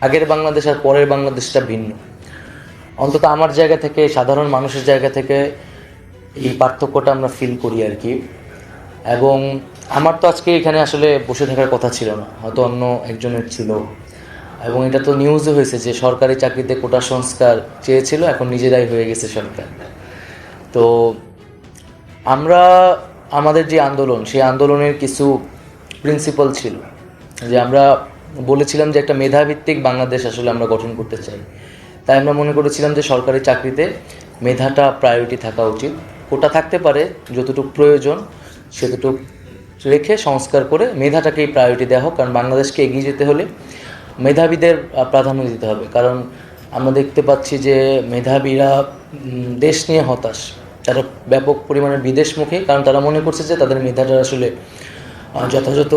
আগের বাংলাদেশ আর পরের বাংলাদেশটা ভিন্ন। অন্তত আমার জায়গা থেকে, সাধারণ মানুষের জায়গা থেকে এই পার্থক্যটা আমরা ফিল করি আর কি। এবং আমার তো আজকে এখানে আসলে বসে থাকার কথা ছিল না, হয়তো অন্য একজনের ছিল। এবং এটা তো নিউজও হয়েছে যে সরকারি চাকরিতে কোটা সংস্কার চেয়েছিল, এখন নিজেরাই হয়ে গেছে সরকার। তো আমরা আমাদের যে আন্দোলন, সেই আন্দোলনের কিছু প্রিন্সিপাল ছিল যে আমরা বলেছিলাম যে একটা মেধাভিত্তিক বাংলাদেশ আসলে আমরা গঠন করতে চাই। তাই আমরা মনে করেছিলাম যে সরকারি চাকরিতে মেধাটা প্রায়োরিটি থাকা উচিত। কোটা থাকতে পারে, যতটুকু প্রয়োজন সেতটুকু রেখে সংস্কার করে মেধাটাকেই প্রায়োরিটি দেওয়া হোক। কারণ বাংলাদেশকে এগিয়ে যেতে হলে মেধাবীদের প্রাধান্য দিতে হবে। কারণ আমরা দেখতে পাচ্ছি যে মেধাবীরা দেশ নিয়ে হতাশ, তারা ব্যাপক পরিমাণে বিদেশমুখী, কারণ তারা মনে করছে যে তাদের মেধাটা আসলে যথাযথ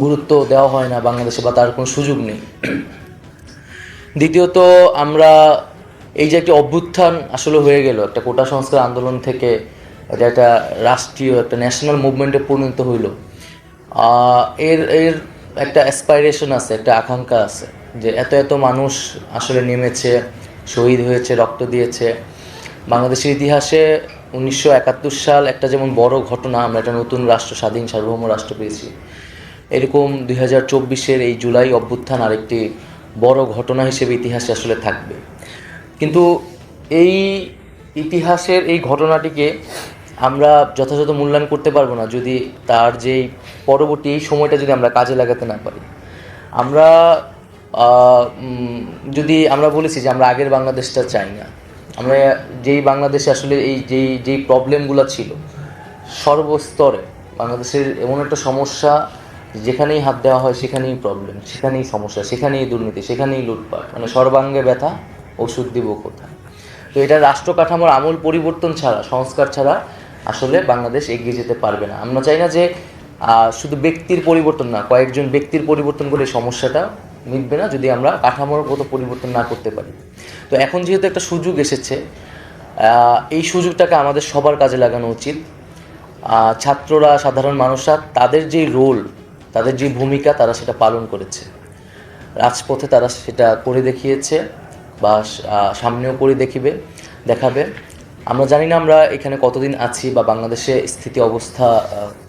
গুরুত্ব দেওয়া হয় না বাংলাদেশে, বা তার কোনো সুযোগ নেই। দ্বিতীয়ত, আমরা এই যে একটি অভ্যুত্থান আসলে হয়ে গেল একটা কোটা সংস্কার আন্দোলন থেকে, এটা একটা রাষ্ট্রীয় একটা ন্যাশনাল মুভমেন্টে পরিণত হইল। এর এর একটা অ্যাসপাইরেশন আছে, একটা আকাঙ্ক্ষা আছে যে এত এত মানুষ আসলে নেমেছে, শহীদ হয়েছে, রক্ত দিয়েছে। বাংলাদেশের ইতিহাসে 1971 সাল একটা যেমন বড় ঘটনা, আমরা একটা নতুন রাষ্ট্র, স্বাধীন সার্বভৌম রাষ্ট্র পেয়েছি, এরকম 2024-এর এই জুলাই অভ্যুত্থান আরেকটি বড় ঘটনা হিসেবে ইতিহাসে আসলে থাকবে। কিন্তু এই ইতিহাসের এই ঘটনাটিকে আমরা যথাযথ মূল্যায়ন করতে পারবো না যদি তার যেই পরবর্তী এই সময়টা যদি আমরা কাজে লাগাতে না পারি। আমরা যদি আমরা বলেছি যে আমরা আগের বাংলাদেশটা চাই না, আমরা যেই বাংলাদেশে আসলে এই যেই প্রবলেমগুলো ছিল সর্বস্তরে, বাংলাদেশের এমন একটা সমস্যা, যেখানেই হাত দেওয়া হয় সেখানেই প্রবলেম, সেখানেই সমস্যা, সেখানেই দুর্নীতি, সেখানেই লুটপাট, মানে সর্বাঙ্গে ব্যথা, ওষুধ দিব কোথায়। তো এটা রাষ্ট্র কাঠামোর আমূল পরিবর্তন ছাড়া, সংস্কার ছাড়া আসলে বাংলাদেশ এগিয়ে যেতে পারবে না। আমরা চাই না যে শুধু ব্যক্তির পরিবর্তন না, কয়েকজন ব্যক্তির পরিবর্তন করে সমস্যাটা মিটবে না যদি আমরা কাঠামোগত পরিবর্তন না করতে পারি। তো এখন যেহেতু একটা সুযোগ এসেছে, এই সুযোগটাকে আমাদের সবার কাজে লাগানো উচিত। ছাত্ররা, সাধারণ মানুষরা তাদের যেই রোল, তাদের যে ভূমিকা, তারা সেটা পালন করেছে, রাজপথে তারা সেটা করে দেখিয়েছে, বা সামনেও করে দেখাবে। আমরা জানি না আমরা এখানে কতদিন আছি বা বাংলাদেশে স্থিতি অবস্থা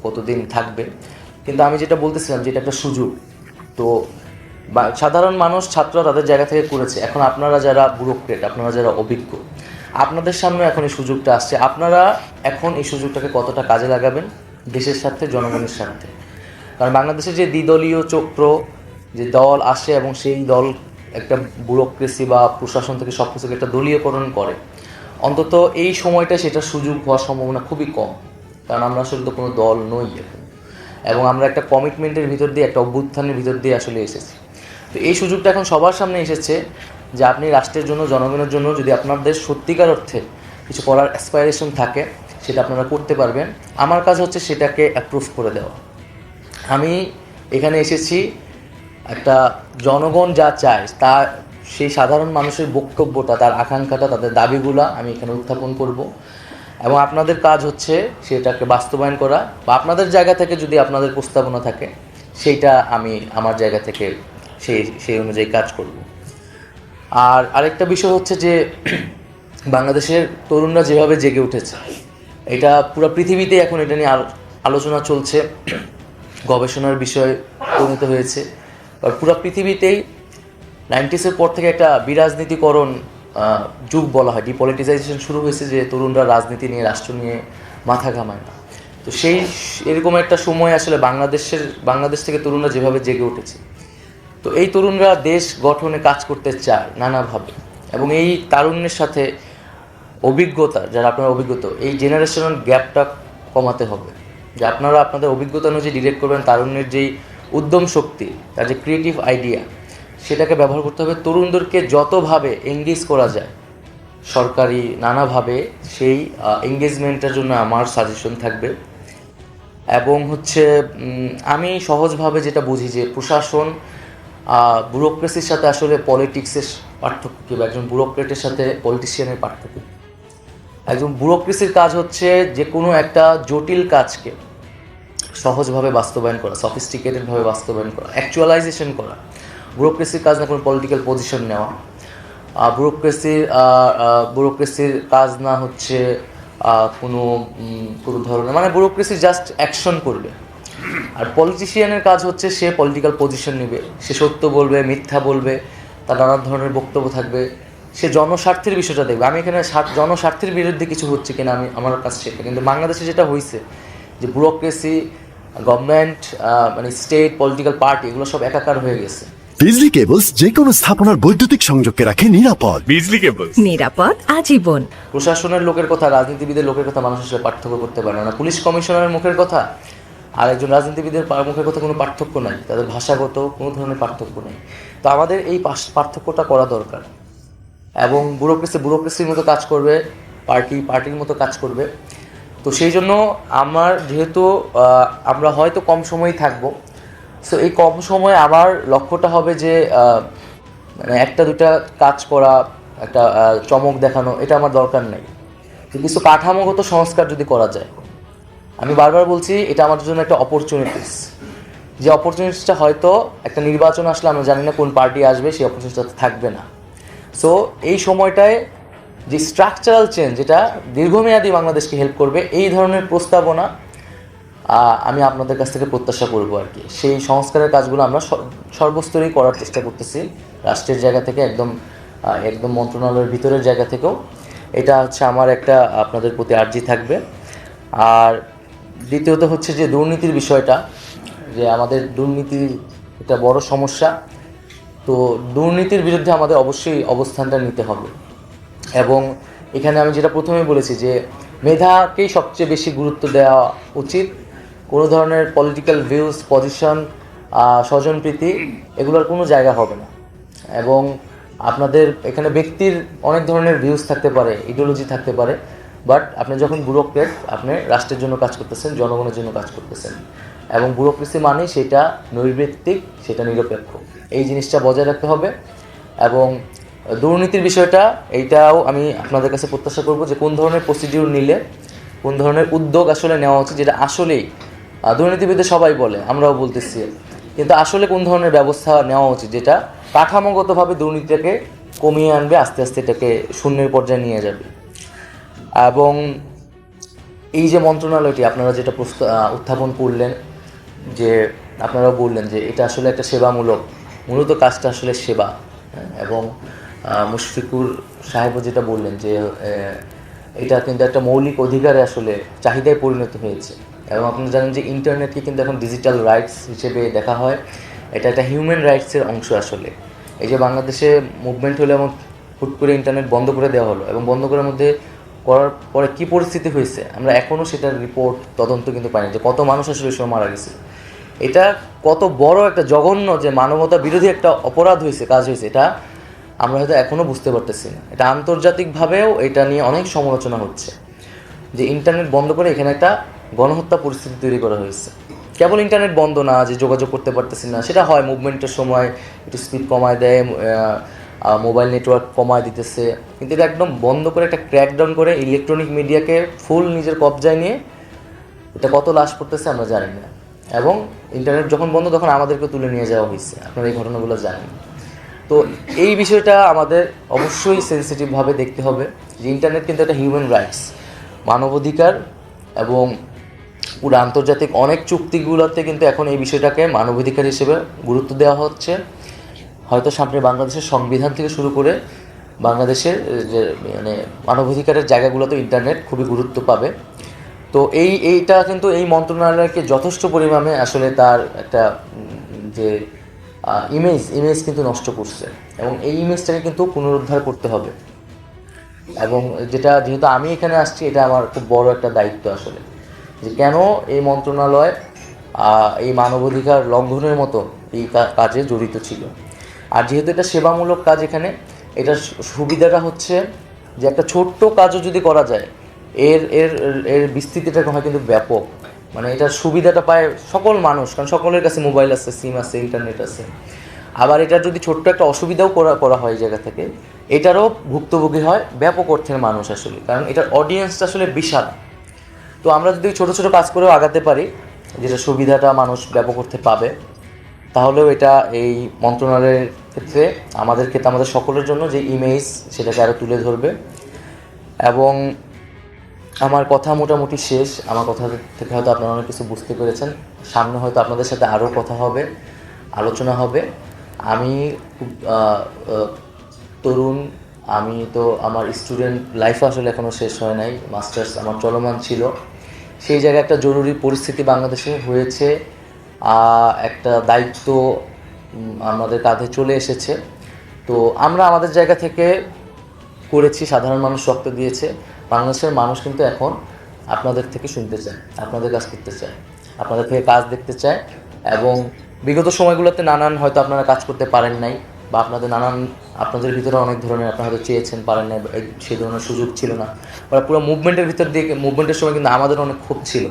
কতদিন থাকবে, কিন্তু আমি যেটা বলতেছিলাম যে এটা একটা সুযোগ। তো সাধারণ মানুষ, ছাত্ররা তাদের জায়গা থেকে করেছে। এখন আপনারা যারা ব্যুরোক্রেট, আপনারা যারা অভিজ্ঞ, আপনাদের সামনে এখন এই সুযোগটা আসছে। আপনারা এখন এই সুযোগটাকে কতটা কাজে লাগাবেন দেশের স্বার্থে, জনগণের স্বার্থে। কারণ বাংলাদেশে যে দ্বিদলীয় চক্র, যে দল আসে এবং সেই দল একটা ব্যুরোক্রেসি বা প্রশাসন থেকে সব কিছুকে একটা দলীয়করণ করে, অন্তত এই সময়টা সেটা সুযোগ হওয়ার সম্ভাবনা খুবই কম। কারণ আমরা আসলে তো কোনো দল নই এখন, এবং আমরা একটা কমিটমেন্টের ভিতর দিয়ে, একটা অভ্যুত্থানের ভিতর দিয়ে আসলে এসেছি। তো এই সুযোগটা এখন সবার সামনে এসেছে যে আপনি রাষ্ট্রের জন্য, জনগণের জন্য যদি আপনাদের সত্যিকার অর্থে কিছু করার অ্যাসপাইরেশন থাকে, সেটা আপনারা করতে পারবেন। আমার কাজ হচ্ছে সেটাকে অ্যাপ্রুভ করে দেওয়া। আমি এখানে এসেছি একটা জনগণ যা চায়, তা সেই সাধারণ মানুষের বক্তব্যটা, তার আকাঙ্ক্ষাটা, তাদের দাবিগুলো আমি এখানে উত্থাপন করব। এবং আপনাদের কাজ হচ্ছে সেটাকে বাস্তবায়ন করা, বা আপনাদের জায়গা থেকে যদি আপনাদের প্রস্তাবনা থাকে, সেইটা আমি আমার জায়গা থেকে সেই অনুযায়ী কাজ করব। আর আরেকটা বিষয় হচ্ছে যে বাংলাদেশের তরুণরা যেভাবে জেগে উঠেছে, এটা পুরো পৃথিবীতে এখন এটা নিয়ে আলোচনা চলছে, গবেষণার বিষয় পরিণত হয়েছে। আর পুরো পৃথিবীতেই 90s পর থেকে একটা বিরাজনীতিকরণ যুগ বলা হয়, ডিপলিটিসাইজেশন শুরু হয়েছে, যে তরুণরা রাজনীতি নিয়ে, রাষ্ট্র নিয়ে মাথা ঘামায় না। তো এরকম একটা সময় আসলে বাংলাদেশ থেকে তরুণরা যেভাবে জেগে উঠেছে, তো এই তরুণরা দেশ গঠনে কাজ করতে চায় নানাভাবে। এবং এই তারুণ্যের সাথে অভিজ্ঞতা, যারা আপনারা অভিজ্ঞতা, এই জেনারেশনাল গ্যাপটা কমাতে হবে। যে আপনারা আপনাদের অভিজ্ঞতা অনুযায়ী ডিরেক্ট করবেন, তারুণ্যের যেই উদ্যম শক্তি, তার যে ক্রিয়েটিভ আইডিয়া, সেটাকে ব্যবহার করতে হবে। তরুণদেরকে যতভাবে এঙ্গেজ করা যায় সরকারি নানাভাবে, সেই এঙ্গেজমেন্টের জন্য আমার সাজেশন থাকবে। এবং হচ্ছে আমি সহজভাবে যেটা বুঝি যে প্রশাসন, ব্যুরোক্রেসির সাথে আসলে পলিটিক্সের পার্থক্য কী, বা একজন ব্যুরোক্রেটের সাথে পলিটিশিয়ানের পার্থক্য। একজন ব্যুরোক্রেসির কাজ হচ্ছে যে কোনো একটা জটিল কাজকে সহজভাবে বাস্তবায়ন করা, সফিস্টিকেটেডভাবে বাস্তবায়ন করা, অ্যাকচুয়ালাইজেশন করা। ব্যুরোক্রেসির কাজ না কোনো পলিটিক্যাল পজিশন নেওয়া, ব্যুরোক্রেসির কাজ না হচ্ছে কোনো কোনো ধরনের, মানে ব্যুরোক্রেসি জাস্ট অ্যাকশন করবে। আর পলিটিশিয়ানের কাজ হচ্ছে সে পলিটিক্যাল পজিশন নেবে, সে সত্য বলবে, মিথ্যা বলবে, তার নানা ধরনের বক্তব্য থাকবে, সে জনস্বার্থের বিষয়টা দেখবে। আমি এখানে জনস্বার্থের বিরুদ্ধে কিছু হচ্ছে কিনা আমার কাছে সেটা, কিন্তু বাংলাদেশে যেটা হয়েছে যে ব্যুরোক্রেসি, গভর্নমেন্ট, মানে স্টেট, পলিটিক্যাল পার্টি, এগুলো সব একাকার হয়ে গেছে। বিজলি কেবলস যে কোনো স্থাপনার বৈদ্যুতিক সংযোগকে রাখে নিরাপদ। বিজলি কেবলস নিরাপদ আজীবন। প্রশাসনের লোকের কথা, রাজনীতিবিদের লোকের কথা মানুষ আসলে পার্থক্য করতে পারে না। পুলিশ কমিশনারের মুখের কথা আর একজন রাজনীতিবিদের মুখের কথা কোনো পার্থক্য নাই, তাদের ভাষাগত কোনো ধরনের পার্থক্য নেই। তো আমাদের এই পার্থক্যটা করা দরকার। এবং ব্যুরোক্রেসির মতো কাজ করবে, পার্টির মতো কাজ করবে। তো সেই জন্য আমার যেহেতু আমরা হয়তো কম সময়ই থাকবো, সো এই কম সময়ে আমার লক্ষ্যটা হবে যে মানে একটা দুটা কাজ করা, একটা চমক দেখানো, এটা আমার দরকার নেই। কিছু কাঠামোগত সংস্কার যদি করা যায়, আমি বারবার বলছি এটা আমার জন্য একটা অপরচুনিটিস, যে অপরচুনিটিসটা হয়তো একটা নির্বাচন আসলে আমরা জানি না কোন পার্টি আসবে, সেই অপরচুনিটিটা থাকবে না। সো এই সময়টায় যে স্ট্রাকচারাল চেঞ্জ, যেটা দীর্ঘমেয়াদী বাংলাদেশকে হেল্প করবে, এই ধরনের প্রস্তাবনা আমি আপনাদের কাছ থেকে প্রত্যাশা করব আর কি। সেই সংস্কারের কাজগুলো আমরা সর্বস্তরেই করার চেষ্টা করতেছি, রাষ্ট্রের জায়গা থেকে, একদম মন্ত্রণালয়ের ভিতরের জায়গা থেকেও। এটা হচ্ছে আমার একটা আপনাদের প্রতি আর্জি থাকবে। আর দ্বিতীয়ত হচ্ছে যে দুর্নীতির বিষয়টা, যে আমাদের দুর্নীতি একটা বড় সমস্যা। তো দুর্নীতির বিরুদ্ধে আমাদের অবশ্যই অবস্থানটা নিতে হবে। এবং এখানে আমি যেটা প্রথমেই বলেছি যে মেধাকেই সবচেয়ে বেশি গুরুত্ব দেওয়া উচিত। কোনো ধরনের পলিটিক্যাল ভিউজ, পজিশন, স্বজনপ্রীতি, এগুলোর কোনো জায়গা হবে না। এবং আপনাদের এখানে ব্যক্তির অনেক ধরনের ভিউজ থাকতে পারে, ইডিওলজি থাকতে পারে, বাট আপনি যখন ব্যুরোক্রেট, আপনি রাষ্ট্রের জন্য কাজ করতেছেন, জনগণের জন্য কাজ করতেছেন। এবং ব্যুরোক্রেসি মানে সেটা নৈর্ব্যক্তিক, সেটা নিরপেক্ষ, এই জিনিসটা বজায় রাখতে হবে। এবং দুর্নীতির বিষয়টা, এইটাও আমি আপনাদের কাছে প্রত্যাশা করব যে কোন ধরনের প্রসিডিউর নিলে, কোন ধরনের উদ্যোগ আসলে নেওয়া উচিত, যেটা আসলেই দুর্নীতিবিদদের সবাই বলে, আমরাও বলতেছি, কিন্তু আসলে কোন ধরনের ব্যবস্থা নেওয়া উচিত যেটা কাঠামোগতভাবে দুর্নীতিটাকে কমিয়ে আনবে, আস্তে আস্তে এটাকে শূন্যের পর্যায়ে নিয়ে যাবে। এবং এই যে মন্ত্রণালয়টি আপনারা যেটা উত্থাপন করলেন, যে আপনারাও বললেন যে এটা আসলে একটা সেবামূলক, মূলত কাজটা আসলে সেবা। এবং মুশফিকুর সাহেবও যেটা বললেন যে এটা কিন্তু একটা মৌলিক অধিকারে আসলে চাহিদায় পরিণত হয়েছে। এবং আপনারা জানেন যে ইন্টারনেটকে কিন্তু এখন ডিজিটাল রাইটস হিসেবে দেখা হয়, এটা একটা হিউম্যান রাইটসের অংশ আসলে। এই যে বাংলাদেশে মুভমেন্ট হলো এবং হুট করে ইন্টারনেট বন্ধ করে দেওয়া হলো, এবং বন্ধ করার মধ্যে করার পরে কী পরিস্থিতি হয়েছে আমরা এখনও সেটার রিপোর্ট, তদন্ত কিন্তু পাইনি, যে কত মানুষ আসলে ওই সময় মারা গেছে। এটা কত বড় একটা জঘন্য, যে মানবতা বিরোধী একটা অপরাধ হয়েছে, কাজ হয়েছে, এটা আমরা হয়তো এখনও বুঝতে পারতেছি না। এটা আন্তর্জাতিকভাবেও এটা নিয়ে অনেক সমালোচনা হচ্ছে, যে ইন্টারনেট বন্ধ করে এখানে একটা গণহত্যা পরিস্থিতি তৈরি করা হয়েছে। কেবল ইন্টারনেট বন্ধ না, যে যোগাযোগ করতে পারতেছি না, সেটা হয় মুভমেন্টের সময় একটু স্পিড কমায় দেয়, মোবাইল নেটওয়ার্ক কমায় দিতেছে, কিন্তু এটা একদম বন্ধ করে একটা ক্র্যাকডাউন করে ইলেকট্রনিক মিডিয়াকে ফুল নিজের কবজায় নিয়ে এটা কত লাশ পড়তেছে আমরা জানি না। এবং ইন্টারনেট যখন বন্ধ তখন আমাদেরকে তুলে নিয়ে যাওয়া হয়েছে, আপনারা এই ঘটনাগুলো জানেন। তো এই বিষয়টা আমাদের অবশ্যই সেন্সিটিভভাবে দেখতে হবে, যে ইন্টারনেট কিন্তু একটা হিউম্যান রাইটস, মানবাধিকার, এবং পুরো আন্তর্জাতিক অনেক চুক্তিগুলোতে কিন্তু এখন এই বিষয়টাকে মানবাধিকার হিসেবে গুরুত্ব দেওয়া হচ্ছে। হয়তো সামনে বাংলাদেশের সংবিধান থেকে শুরু করে বাংলাদেশের যে মানে মানবাধিকারের জায়গাগুলোতে ইন্টারনেট খুবই গুরুত্ব পাবে। তো এইটা কিন্তু এই মন্ত্রণালয়কে যথেষ্ট পরিমাণে আসলে তার একটা যে ইমেজ কিন্তু নষ্ট করছে, এবং এই ইমেজটাকে কিন্তু পুনরুদ্ধার করতে হবে। এবং যেহেতু আমি এখানে আসছি, এটা আমার খুব বড় একটা দায়িত্ব আসলে, যে কেন এই মন্ত্রণালয় এই মানবাধিকার লঙ্ঘনের মতো এই কাজে জড়িত ছিল। আর যেহেতু এটা সেবামূলক কাজ, এখানে এটার সুবিধাটা হচ্ছে যে একটা ছোট্ট কাজও যদি করা যায়, এর বিস্তৃতিটা হয় কিন্তু ব্যাপক। মানে এটার সুবিধাটা পায় সকল মানুষ, কারণ সকলের কাছে মোবাইল আছে, সিম আছে, ইন্টারনেট আছে। আবার এটার যদি ছোট্ট একটা অসুবিধাও করা হয় এই জায়গা থেকে, এটারও ভুক্তভোগী হয় ব্যাপক অর্থের মানুষ আসলে, কারণ এটার অডিয়েন্সটা আসলে বিশাল। তো আমরা যদি ছোটো ছোটো কাজ করেও আগাতে পারি, যেটা সুবিধাটা মানুষ ব্যাপক অর্থে পাবে, তাহলেও এটা এই মন্ত্রণালয়ের ক্ষেত্রে আমাদের ক্ষেত্রে আমাদের সকলের জন্য যে ইমেজ সেটাকে আরও তুলে ধরবে। এবং আমার কথা মোটামুটি শেষ। আমার কথা থেকে হয়তো আপনারা অনেক কিছু বুঝতে পেরেছেন। সামনে হয়তো আপনাদের সাথে আরও কথা হবে, আলোচনা হবে। আমি খুব তরুণ, আমি তো আমার স্টুডেন্ট লাইফও আসলে এখনও শেষ হয় নাই, মাস্টার্স আমার চলমান ছিল। সেই জায়গায় একটা জরুরি পরিস্থিতি বাংলাদেশে হয়েছে, একটা দায়িত্ব আমাদের কাঁধে চলে এসেছে। তো আমরা আমাদের জায়গা থেকে করেছি, সাধারণ মানুষ রক্ত দিয়েছে। বাংলাদেশের মানুষ কিন্তু এখন আপনাদের থেকে শুনতে চায়, আপনাদের কাজ করতে চায়, আপনাদের থেকে কাজ দেখতে চায়। এবং বিগত সময়গুলোতে নানান হয়তো আপনারা কাজ করতে পারেন নাই, বা আপনাদের ভিতরে অনেক ধরনের আপনারা হয়তো চেয়েছেন, পারেন নাই, সেই ধরনের সুযোগ ছিল না। বা পুরো মুভমেন্টের ভিতর দিয়ে মুভমেন্টের সময় কিন্তু আমাদের অনেক ক্ষোভ ছিল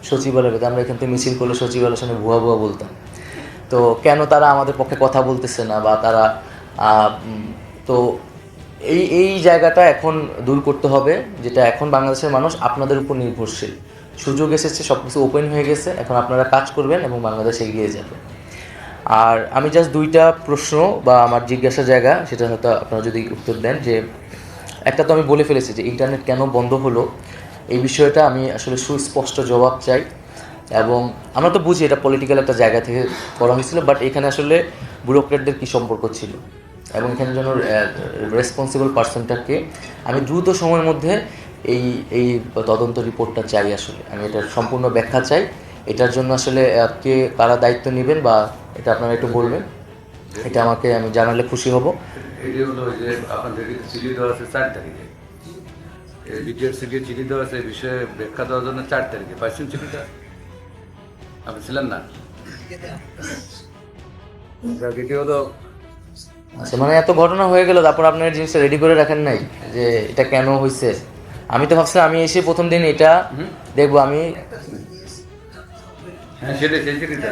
সচিবালয়ের ভিতরে। আমরা এখান থেকে মিছিল করলে সচিবালয়ের সামনে ভুয়া ভুয়া বলতাম। তো কেন তারা আমাদের পক্ষে কথা বলতেছে না, বা তারা তো এই জায়গাটা এখন দূর করতে হবে, যেটা এখন বাংলাদেশের মানুষ আপনাদের উপর নির্ভরশীল। সুযোগ এসেছে, সব কিছু ওপেন হয়ে গেছে, এখন আপনারা কাজ করবেন এবং বাংলাদেশ এগিয়ে যাবে। আর আমি জাস্ট দুইটা প্রশ্ন বা আমার জিজ্ঞাসা জায়গা, সেটা হয়তো আপনারা যদি উত্তর দেন। যে একটা তো আমি বলে ফেলেছি যে ইন্টারনেট কেন বন্ধ হলো, এই বিষয়টা আমি আসলে সুস্পষ্ট জবাব চাই। এবং আমরা তো বুঝি এটা পলিটিক্যাল একটা জায়গা থেকে করা হয়েছিল, বাট এখানে আসলে ব্যুরোক্রেটদের কী সম্পর্ক ছিল এবং এখানে যেন রেসপন্সিবল পার্সনটাকে আমি দ্রুত সময়ের মধ্যে এই তদন্ত রিপোর্টটা চাই। আসলে আমি এটার সম্পূর্ণ ব্যাখ্যা চাই। এটার জন্য আসলে কারা দায়িত্ব নেবেন বা এটা আপনারা একটু বলবেন, এটা আমি জানালে খুশি হব। এটি হলো যে আপনাদের চিঠি দেওয়া আছে 4 তারিখে, এই বিটিআর থেকে চিঠি দেওয়া আছে এই বিষয়ে ব্যাখ্যা দেওয়ার জন্য 4 তারিখে। পাইছেন চিঠিটা? আপনি ছিলেন না? এটি হলো আচ্ছা, মানে এত ঘটনা হয়ে গেল, তারপর আপনার জিনিসটা রেডি করে রাখেন নাই যে এটা কেন হয়েছে? আমি তো ভাবছিলাম আমি এসে প্রথম দিন এটা দেখবো। আমি হ্যাঁ সেটাই, সেই চিঠিটা।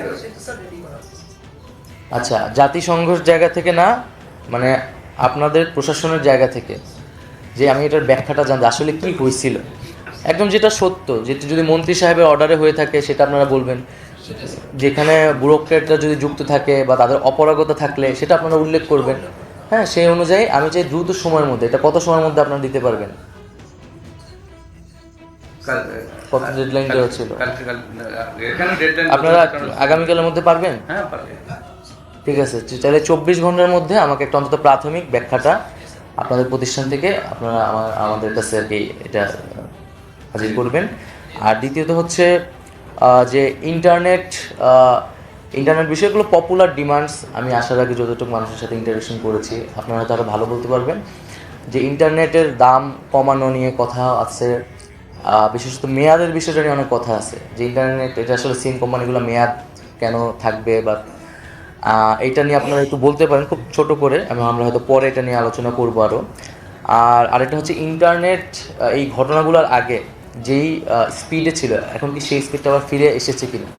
আচ্ছা, জাতিসংঘের জায়গা থেকে না, মানে আপনাদের প্রশাসনের জায়গা থেকে, যে আমি এটার ব্যাখ্যাটা জানতে আসলে কি হয়েছিল, একদম যেটা সত্য, যেটা যদি মন্ত্রী সাহেবের অর্ডারে হয়ে থাকে সেটা আপনারা বলবেন। যেখানে ব্যুরোক্রেটরা যদি যুক্ত থাকে বা তাদের অপারগতা থাকলে সেটা আপনারা উল্লেখ করবেন। হ্যাঁ, সেই অনুযায়ী আমি চাই দ্রুত সময়ের মধ্যে, এটা কত সময়ের মধ্যে আপনারা দিতে পারবেন? কত ডেডলাইন দেওয়া ছিল? আপনারা আগামীকালের মধ্যে পারবেন? হ্যাঁ পারবে। ঠিক আছে, তাহলে 24 ঘন্টার মধ্যে আমাকে একটা অন্তত প্রাথমিক ব্যাখ্যাটা আপনাদের প্রতিষ্ঠান থেকে আপনারা আমাদের কাছে আর কি এটা হাজির করবেন। আর দ্বিতীয়ত হচ্ছে যে ইন্টারনেট বিষয়গুলো পপুলার ডিমান্ডস। আমি আসার আগে যতটুকু মানুষের সাথে ইন্টারেকশন করেছি, আপনারা হয়তো আরও ভালো বলতে পারবেন যে ইন্টারনেটের দাম কমানো নিয়ে কথা আছে, বিশেষত মেয়াদের বিষয়টা নিয়ে অনেক কথা আছে। যে ইন্টারনেট এটা আসলে সিম কোম্পানিগুলো মেয়াদ কেন থাকবে, বা এইটা নিয়ে আপনারা একটু বলতে পারেন খুব ছোট করে। আমরা হয়তো পরে এটা নিয়ে আলোচনা করবো আরও। আর আরেকটা হচ্ছে ইন্টারনেট এই ঘটনাগুলোর আগে যেই স্পিডে ছিল, এখন কি সেই স্পিডটা আবার ফিরে এসেছে কিনা।